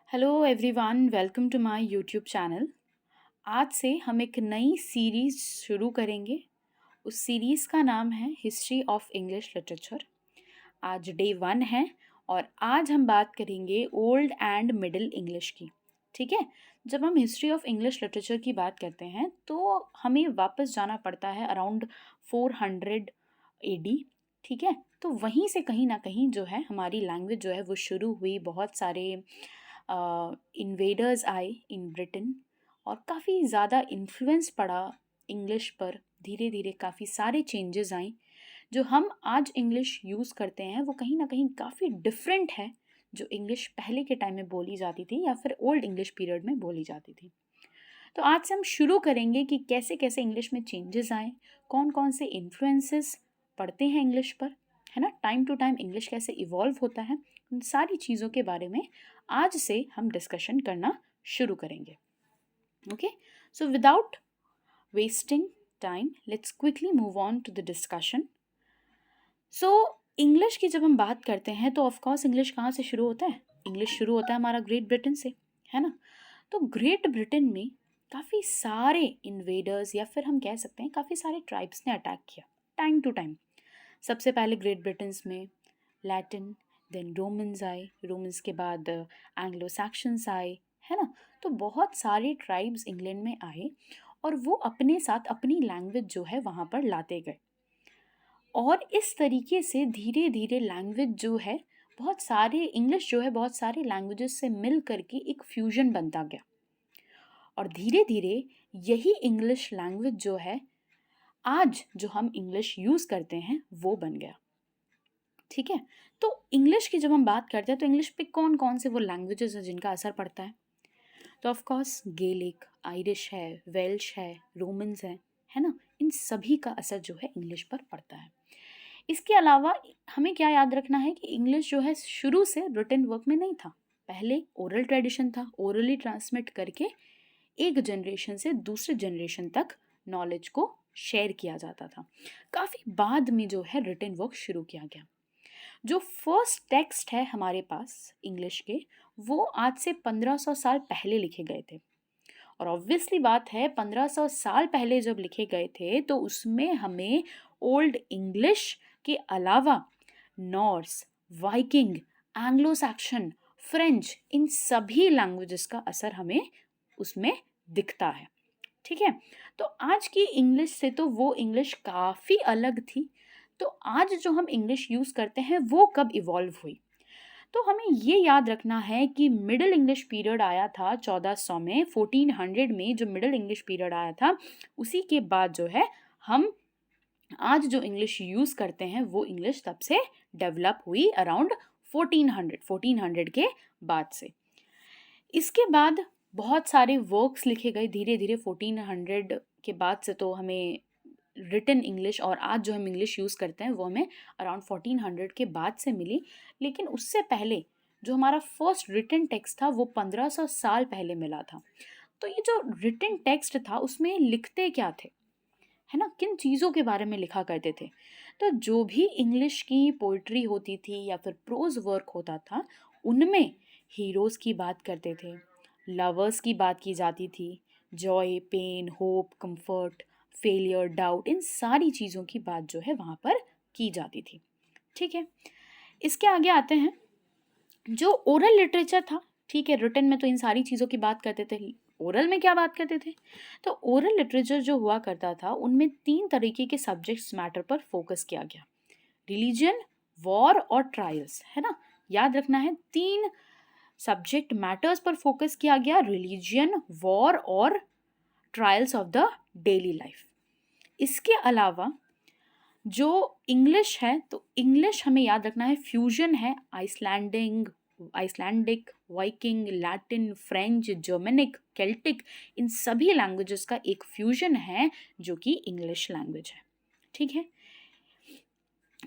Hello everyone, welcome to my YouTube channel. आज से हम एक नई सीरीज़ शुरू करेंगे। उस सीरीज़ का नाम है हिस्ट्री ऑफ इंग्लिश लिटरेचर। आज डे 1 है और आज हम बात करेंगे ओल्ड एंड मिडिल इंग्लिश की। ठीक है। जब हम हिस्ट्री ऑफ इंग्लिश लिटरेचर की बात करते हैं तो हमें वापस जाना पड़ता है अराउंड 400 एडी। ठीक है। तो वहीं से कहीं ना कहीं जो है हमारी लैंग्वेज जो है वो शुरू हुई। बहुत सारे इन्वेडर्स आए इन ब्रिटेन और काफ़ी ज़्यादा इन्फ्लुएंस पड़ा इंग्लिश पर। धीरे धीरे काफ़ी सारे चेंजेस आए। जो हम आज इंग्लिश यूज़ करते हैं वो कहीं ना कहीं काफ़ी डिफरेंट है जो इंग्लिश पहले के टाइम में बोली जाती थी या फिर ओल्ड इंग्लिश पीरियड में बोली जाती थी। तो आज से हम शुरू करेंगे कि कैसे कैसे इंग्लिश में चेंजेस आए, कौन कौन से इन्फ्लुएंसेस पड़ते हैं इंग्लिश पर, है ना। टाइम टू टाइम इंग्लिश कैसे इवॉल्व होता है, उन सारी चीज़ों के बारे में आज से हम डिस्कशन करना शुरू करेंगे। Okay, so without wasting time let's quickly move on to the discussion. So English की जब हम बात करते हैं तो ऑफ कोर्स इंग्लिश कहाँ से शुरू होता है? इंग्लिश शुरू होता है हमारा ग्रेट ब्रिटेन से, है ना। तो ग्रेट ब्रिटेन में काफ़ी सारे इन्वेडर्स या फिर हम कह सकते हैं काफ़ी सारे ट्राइब्स ने अटैक किया टाइम टू टाइम। सबसे पहले ग्रेट ब्रिटेन्स में लैटिन, देन रोमन्स आए, रोमन्स के बाद एंग्लो सैक्शंस आए, है ना। तो बहुत सारे ट्राइब्स इंग्लैंड में आए और वो अपने साथ अपनी लैंग्वेज जो है वहाँ पर लाते गए और इस तरीके से धीरे धीरे लैंग्वेज जो है बहुत सारे इंग्लिश जो है बहुत सारे लैंग्वेजेस से मिल करके एक फ्यूजन बनता गया और धीरे धीरे यही इंग्लिश लैंग्वेज जो है आज जो हम इंग्लिश यूज़ करते हैं वो बन गया। ठीक है। तो इंग्लिश की जब हम बात करते हैं तो इंग्लिश पे कौन कौन से वो लैंग्वेजेस हैं जिनका असर पड़ता है? तो ऑफ कोर्स गेलिक, आयरिश है, वेल्श है, रोमन्स है ना। इन सभी का असर जो है इंग्लिश पर पड़ता है। इसके अलावा हमें क्या याद रखना है कि इंग्लिश जो है शुरू से रिटन वर्क में नहीं था। पहले ओरल ट्रेडिशन था, ओरली ट्रांसमिट करके एक जनरेशन से दूसरे जनरेशन तक नॉलेज को शेयर किया जाता था। काफ़ी बाद में जो है रिटन वर्क शुरू किया गया। जो फर्स्ट टेक्स्ट है हमारे पास इंग्लिश के वो आज से 1500 साल पहले लिखे गए थे और ऑब्वियसली बात है 1500 साल पहले जब लिखे गए थे तो उसमें हमें ओल्ड इंग्लिश के अलावा Norse, Viking, Anglo Saxon, French, इन सभी लैंग्वेजेस का असर हमें उसमें दिखता है। ठीक है। तो आज की इंग्लिश से तो वो इंग्लिश काफ़ी अलग थी। तो आज जो हम इंग्लिश यूज़ करते हैं वो कब इवॉल्व हुई? तो हमें ये याद रखना है कि मिडिल इंग्लिश पीरियड आया था 1400 में, 1400 में जो मिडिल इंग्लिश पीरियड आया था उसी के बाद जो है हम आज जो इंग्लिश यूज़ करते हैं वो इंग्लिश तब से डेवलप हुई अराउंड 1400 के बाद से। इसके बाद बहुत सारे वर्क्स लिखे गए धीरे धीरे 1400 के बाद से। तो हमें रिटन इंग्लिश और आज जो हम इंग्लिश यूज़ करते हैं वो हमें अराउंड 1400 के बाद से मिली। लेकिन उससे पहले जो हमारा फर्स्ट रिटन टेक्स्ट था वो 1500 साल पहले मिला था। तो ये जो रिटन टेक्स्ट था उसमें लिखते क्या थे, है ना, किन चीज़ों के बारे में लिखा करते थे? तो जो भी इंग्लिश की पोइट्री होती थी या फिर प्रोज वर्क होता था उनमें हीरोज़ की बात करते थे, लवर्स की बात की जाती थी, joy, pain, hope, comfort, failure, doubt, इन सारी चीज़ों की बात जो है वहाँ पर की जाती थी। ठीक है। इसके आगे आते हैं जो ओरल लिटरेचर था। ठीक है, रिटन में तो इन सारी चीज़ों की बात करते थे, ओरल में क्या बात करते थे? तो ओरल लिटरेचर जो हुआ करता था उनमें 3 तरीके के सब्जेक्ट्स मैटर पर फोकस किया गया। रिलीजन, वॉर और ट्रायल्स, है ना। याद रखना है 3 सब्जेक्ट मैटर्स पर फोकस किया गया, रिलीजन, वॉर और trials of the daily life. इसके अलावा जो इंग्लिश है तो इंग्लिश हमें याद रखना है फ्यूजन है Icelandic, Viking, Latin, French, Germanic, Celtic, इन सभी लैंग्वेजेस का एक फ्यूजन है जो कि इंग्लिश लैंग्वेज है। ठीक है।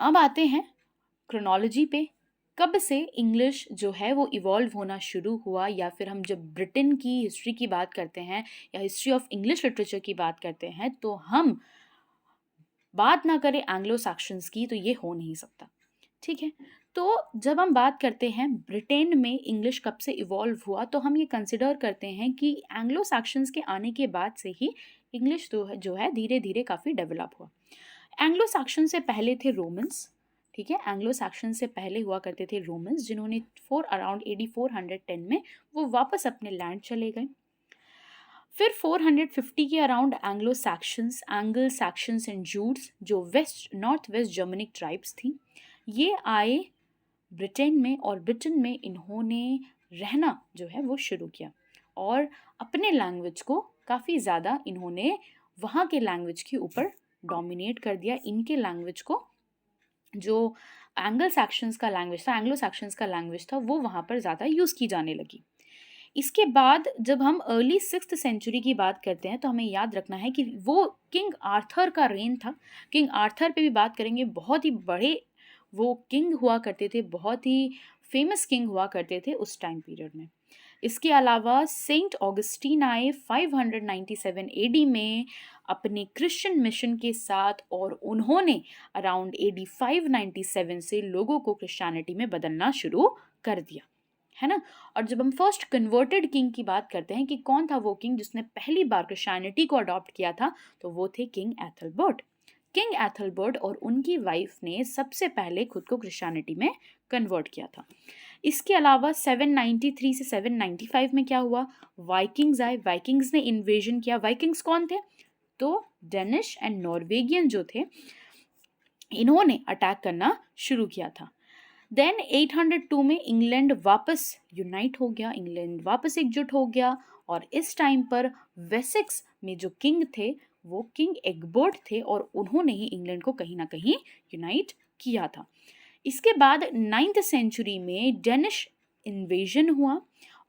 अब आते हैं क्रोनोलॉजी पे। कब से इंग्लिश जो है वो इवॉल्व होना शुरू हुआ, या फिर हम जब ब्रिटेन की हिस्ट्री की बात करते हैं या हिस्ट्री ऑफ इंग्लिश लिटरेचर की बात करते हैं तो हम बात ना करें एंग्लो सैक्शंस की तो ये हो नहीं सकता। ठीक है। तो जब हम बात करते हैं ब्रिटेन में इंग्लिश कब से इवॉल्व हुआ, तो हम ये कंसिडर करते हैं कि एंग्लो सैक्सन्स के आने के बाद से ही इंग्लिश जो है धीरे धीरे काफ़ी डेवलप हुआ। एंग्लो सैक्सन से पहले थे रोमन्स, ठीक है, एंग्लो सैक्सन से पहले हुआ करते थे रोमन्स, जिन्होंने अराउंड AD 410 में वो वापस अपने लैंड चले गए। फिर 450 के अराउंड एंग्ल सैक्शंस एंड जूट्स, जो नॉर्थ वेस्ट जर्मनिक ट्राइब्स थी, ये आए ब्रिटेन में, और ब्रिटेन में इन्होंने रहना जो है वो शुरू किया, और अपने लैंग्वेज को काफ़ी ज़्यादा इन्होंने वहाँ के लैंग्वेज के ऊपर डोमिनेट कर दिया। इनके लैंग्वेज को, जो एंग्लो सैक्शंस का लैंग्वेज था, वो वहाँ पर ज़्यादा यूज़ की जाने लगी। इसके बाद जब हम अर्ली 6th सेंचुरी की बात करते हैं, तो हमें याद रखना है कि वो किंग आर्थर का रेन था। किंग आर्थर पे भी बात करेंगे, बहुत ही बड़े वो किंग हुआ करते थे, बहुत ही फेमस किंग हुआ करते थे उस टाइम पीरियड में। इसके अलावा सेंट ऑगस्टीन आए 597 AD में अपने क्रिश्चियन मिशन के साथ, और उन्होंने अराउंड AD 597 से लोगों को क्रिश्चियनिटी में बदलना शुरू कर दिया, है ना। और जब हम फर्स्ट कन्वर्टेड किंग की बात करते हैं कि कौन था वो किंग जिसने पहली बार क्रिश्चियनिटी को अडॉप्ट किया था, तो वो थे किंग एथलबर्ट। किंग एथलबर्ट और उनकी वाइफ ने सबसे पहले खुद को क्रिश्चियनिटी में कन्वर्ट किया था। इसके अलावा 793 से 795 में क्या हुआ, वाइकिंग्स आए। वाइकिंग्स ने इन्वेजन किया। वाइकिंग्स कौन थे, तो डेनिश एंड नॉर्वेगियन जो थे, इन्होंने अटैक करना शुरू किया था। देन 802 में इंग्लैंड वापस यूनाइट हो गया, इंग्लैंड वापस एकजुट हो गया, और इस टाइम पर वेसेक्स में जो किंग थे वो किंग एग्बर्ट थे, और उन्होंने ही इंग्लैंड को कहीं ना कहीं यूनाइट किया था। इसके बाद 9th सेंचुरी में डेनिश इन्वेजन हुआ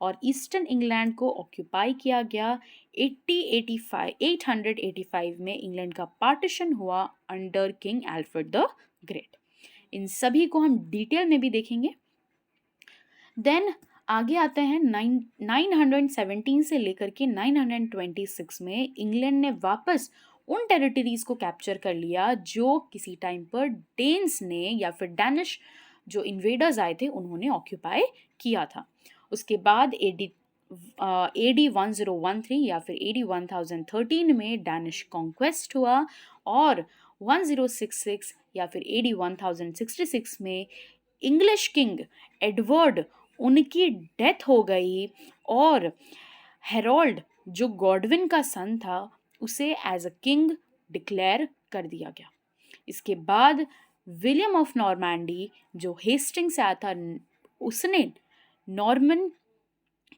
और ईस्टर्न इंग्लैंड को ऑक्यूपाई किया गया। 885 में इंग्लैंड का पार्टीशन हुआ under king Alfred the great. इन सभी को हम डिटेल में भी देखेंगे। देन आगे आते हैं 917 से लेकर के 926 में इंग्लैंड ने वापस उन टेरिटरीज को कैप्चर कर लिया जो किसी टाइम पर डेन्स ने या फिर डैनिश जो इन्वेडर्स आए थे उन्होंने ऑक्यूपाई किया था। उसके बाद AD 1013 या फिर AD 1013 में डैनिश कॉन्क्वेस्ट हुआ, और 1066 या फिर AD 1066 में इंग्लिश किंग एडवर्ड, उनकी डेथ हो गई, और हेरोल्ड जो गॉडविन का सन था उसे एज अ किंग डिक्लेयर कर दिया गया। इसके बाद विलियम ऑफ नॉर्मैंडी जो हेस्टिंग से आया था, उसने नॉर्मन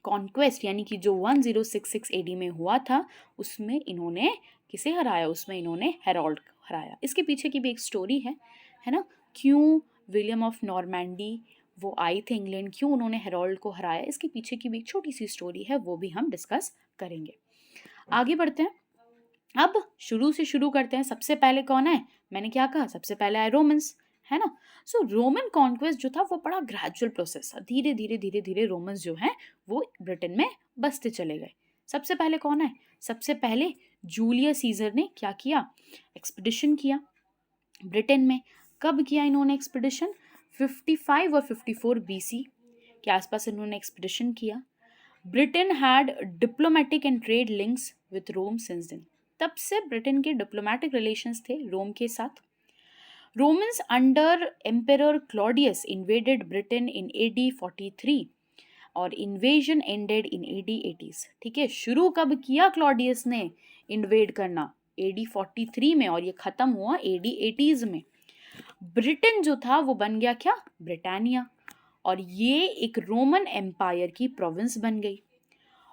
कॉन्क्वेस्ट यानी कि जो 1066 AD में हुआ था उसमें इन्होंने किसे हराया, उसमें इन्होंने हेरोल्ड को हराया। इसके पीछे की भी एक स्टोरी है ना, क्यों विलियम ऑफ नॉर्मैंडी वो आए थे इंग्लैंड, क्यों उन्होंने हेरोल्ड को हराया, इसके पीछे की भी एक छोटी सी स्टोरी है, वो भी हम डिस्कस करेंगे। आगे बढ़ते हैं, अब शुरू से शुरू करते हैं। सबसे पहले कौन है, मैंने क्या कहा, सबसे पहले आए रोमन्स, है ना। सो रोमन कॉन्क्वेस्ट जो था वो बड़ा ग्रेजुअल प्रोसेस था, धीरे धीरे रोमन्स जो हैं वो ब्रिटेन में बसते चले गए। सबसे पहले कौन है, सबसे पहले जूलियस सीजर ने क्या किया, एक्सपीडिशन किया ब्रिटेन में। कब किया इन्होंने एक्सपीडिशन, 55 और 54 BC के आसपास इन्होंने एक्सपीडिशन किया। Britain had diplomatic and trade links with Rome since then, तब से ब्रिटेन के डिप्लोमेटिक रिलेशंस थे रोम के साथ। Romans under emperor Claudius invaded Britain in AD 43 और invasion ended in AD 80s। ठीक है, शुरू कब किया क्लॉडियस ने इन्वेड करना, AD 43 में, और ये खत्म हुआ AD 80s में। ब्रिटेन जो था वो बन गया क्या, ब्रिटानिया, और ये एक रोमन एम्पायर की प्रोविंस बन गई।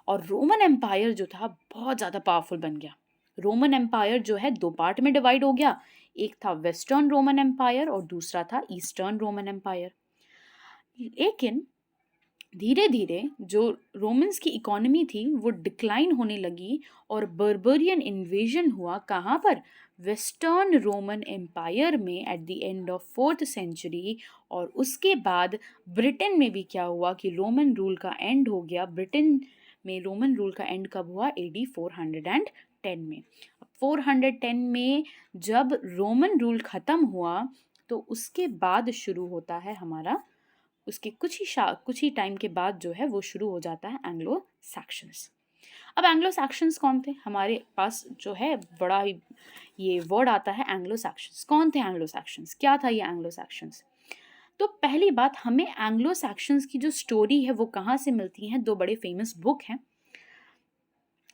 और रोमन एम्पायर जो था बहुत ज़्यादा पावरफुल बन गया। रोमन एम्पायर जो है दो पार्ट में डिवाइड हो गया, एक था वेस्टर्न रोमन एम्पायर और दूसरा था ईस्टर्न रोमन एम्पायर। लेकिन धीरे धीरे जो रोमन्स की इकोनॉमी थी वो डिक्लाइन होने लगी और बर्बरियन इन्वेजन हुआ, कहाँ पर, वेस्टर्न रोमन एम्पायर में at the end of 4th century. और उसके बाद ब्रिटेन में भी क्या हुआ कि रोमन रूल का एंड हो गया। ब्रिटेन में रोमन रूल का एंड कब हुआ, AD 410 में। 410 में जब रोमन रूल ख़त्म हुआ तो उसके बाद शुरू होता है हमारा, उसके कुछ ही टाइम के बाद जो है वो शुरू हो जाता है एंग्लो सैक्शंस। अब एंग्लो सैक्शंस कौन थे? हमारे पास जो है बड़ा ही ये वर्ड आता है एंग्लो सैक्शंस। कौन थे एंग्लो सैक्शंस? क्या था ये एंग्लो सैक्शंस? तो पहली बात, हमें एंग्लो सैक्शंस की जो स्टोरी है वो कहाँ से मिलती है? दो बड़े फेमस बुक हैं,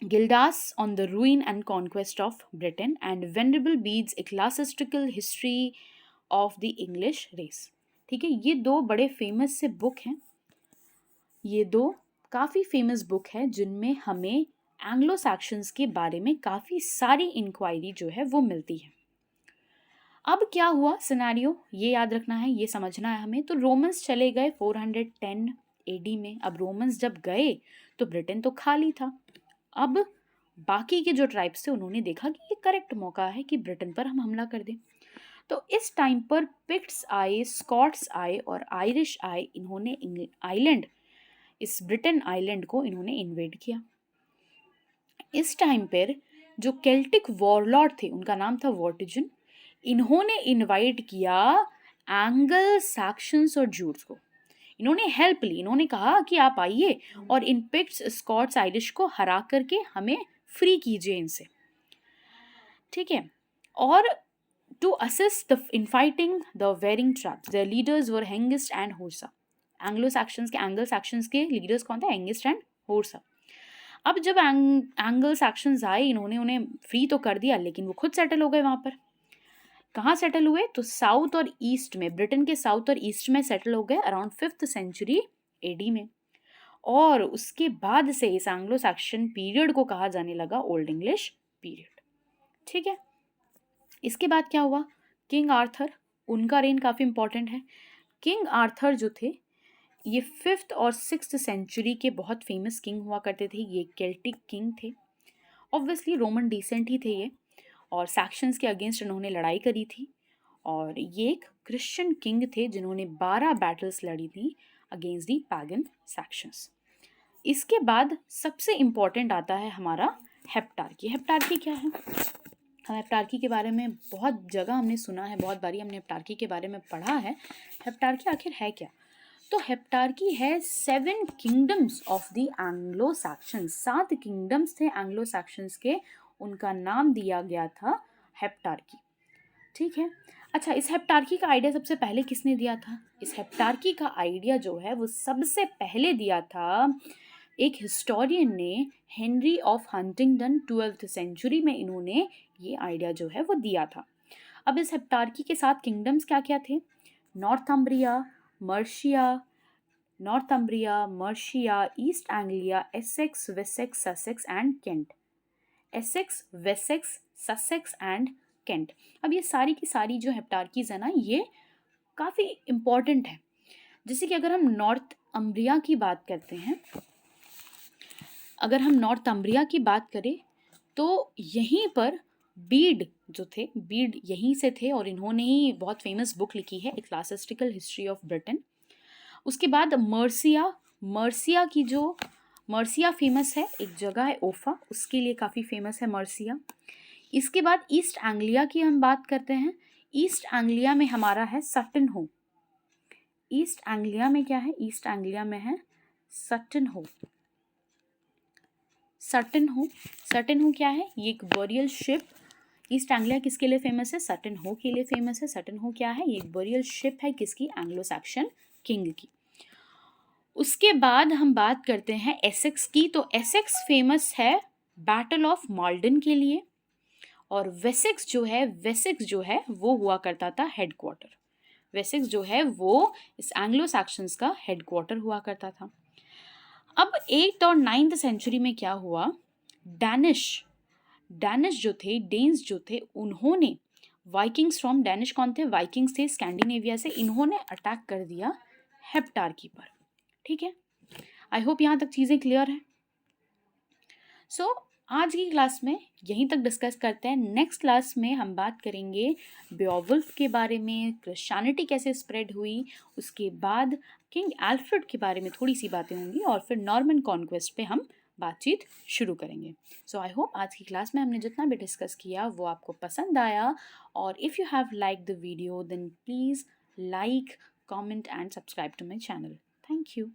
Gildas on the ruin and conquest of Britain and venerable Bede's ecclesiastical history of the English race. ठीक है, ये दो बड़े फेमस से बुक हैं, ये दो काफ़ी फेमस बुक है जिनमें हमें एंग्लो सैक्शंस के बारे में काफ़ी सारी इंक्वायरी जो है वो मिलती है। अब क्या हुआ सिनेरियो, ये याद रखना है, ये समझना है हमें। तो रोमन्स चले गए 410 एडी में। अब रोमन्स जब गए तो ब्रिटेन तो खाली था। अब बाकी के जो ट्राइब्स थे उन्होंने देखा कि ये करेक्ट मौका है कि ब्रिटेन पर हम हमला कर दें। तो इस टाइम पर पिक्ट्स आए, स्कॉट्स आए और आयरिश आए। इन्होंने आइलैंड, इस ब्रिटेन आइलैंड को इन्होंने इन्वेड किया। इस टाइम पर जो केल्टिक वॉरलॉर्ड थे, उनका नाम था वॉर्टिजन, इन्होंने इनवाइट किया एंगल सैक्शंस और जूट्स को। इन्होंने हेल्प ली, इन्होंने कहा कि आप आइए और इन पिक्ट्स, स्कॉट्स, आयरिश को हरा करके हमें फ्री कीजिए इनसे। ठीक है, और to assist in fighting the warring tribes, their leaders were Hengist and Horsa. Anglo Saxons के लीडर्स कौन थे? Hengist and Horsa. अब जब एंगल सैक्शंस आए, इन्होंने उन्हें फ्री तो कर दिया, लेकिन वो खुद सेटल हो गए वहाँ पर। कहाँ सेटल हुए? तो साउथ और ईस्ट में, ब्रिटेन के साउथ और ईस्ट में सेटल हो गए अराउंड 5th सेंचुरी एडी में। और उसके बाद से इस एंग्लो सैक्शन पीरियड को कहा जाने लगा ओल्ड इंग्लिश पीरियड। ठीक है, इसके बाद क्या हुआ? किंग आर्थर, उनका रेन काफ़ी इंपॉर्टेंट है। किंग आर्थर जो थे, ये 5th और 6th सेंचुरी के बहुत फेमस किंग हुआ करते थे। ये केल्टिक किंग थे, ऑब्वियसली रोमन डिसेंट ही थे ये, और सैक्शंस के अगेंस्ट इन्होंने लड़ाई करी थी। और ये एक क्रिश्चियन किंग थे जिन्होंने 12 बैटल्स लड़ी थी अगेंस्ट दी पैगन सैक्शंस। इसके बाद सबसे इम्पॉर्टेंट आता है हमारा हेप्टार्की। हेप्टार्की क्या है? हम हेप्टार्की के बारे में बहुत जगह हमने सुना है, बहुत बारी हमने हेप्टार्की के बारे में पढ़ा है। हेप्टार्की आखिर है क्या? तो हेप्टार्की है 7 kingdoms of the Anglo Saxons. 7 kingdoms थे एंग्लो सैक्शंस के, उनका नाम दिया गया था हेप्टार्की। ठीक है, अच्छा, इस हेप्टार्की का आइडिया सबसे पहले किसने दिया था? इस हेप्टार्की का आइडिया जो है वो सबसे पहले दिया था एक हिस्टोरियन ने, Henry of Huntingdon. 12th century में इन्होंने ये आइडिया जो है वो दिया था। अब इस हेप्टार्की के साथ किंगडम्स क्या क्या थे? Northumbria, Mercia, East Anglia, Essex, Wessex, Sussex and Kent. Essex, Wessex, Sussex and Kent. अब ये सारी की सारी जो हेप्टार्कीज है ना, ये काफ़ी इम्पॉर्टेंट है। जैसे कि अगर हम नॉर्थम्ब्रिया की बात करते हैं, अगर हम नॉर्थम्ब्रिया की बात करें तो यहीं पर बीड जो थे, बीड यहीं से थे और इन्होंने ही बहुत फेमस बुक लिखी है, ए क्लासिस्टिकल हिस्ट्री ऑफ ब्रिटेन। उसके बाद मर्सिया की जो मर्सिया फेमस है, एक जगह है ओफा, उसके लिए काफ़ी फेमस है मर्सिया। इसके बाद ईस्ट एंग्लिया की हम बात करते हैं। ईस्ट एंग्लिया में हमारा है सटन हो। ईस्ट एंग्लिया में क्या है? ईस्ट एंग्लिया में है सटन हो। सटन हो क्या है? ये एक बरियल शिप। ईस्ट एंग्लिया किसके लिए फेमस है? सटन हो के लिए फेमस है। सटन हो क्या है? ये एक बरियल शिप है किसकी? एंग्लो सैक्शन किंग की। उसके बाद हम बात करते हैं एसेक्स की। तो एसेक्स फेमस है बैटल ऑफ माल्डन के लिए, और वेसेक्स जो है वो हुआ करता था हेडक्वार्टर। वेसेक्स जो है वो इस एंग्लो सैक्शंस का हेडक्वार्टर हुआ करता था। अब 8th और 9th सेंचुरी में क्या हुआ? डेनिश जो थे, डेन्स जो थे, उन्होंने वाइकिंग्स फ्रॉम, डेनिश कौन थे? वाइकिंग्स थे स्कैंडिनेविया से, इन्होंने अटैक कर दिया हेप्टार्की पर। ठीक है, आई होप यहाँ तक चीज़ें क्लियर हैं। सो आज की क्लास में यहीं तक डिस्कस करते हैं। नेक्स्ट क्लास में हम बात करेंगे बेओवुल्फ के बारे में, क्रिश्चियनिटी कैसे स्प्रेड हुई, उसके बाद किंग एल्फ्रेड के बारे में थोड़ी सी बातें होंगी, और फिर नॉर्मन कॉन्क्वेस्ट पे हम बातचीत शुरू करेंगे। सो आई होप आज की क्लास में हमने जितना भी डिस्कस किया वो आपको पसंद आया, और if you have like the video then please like, comment and subscribe to my channel. Thank you.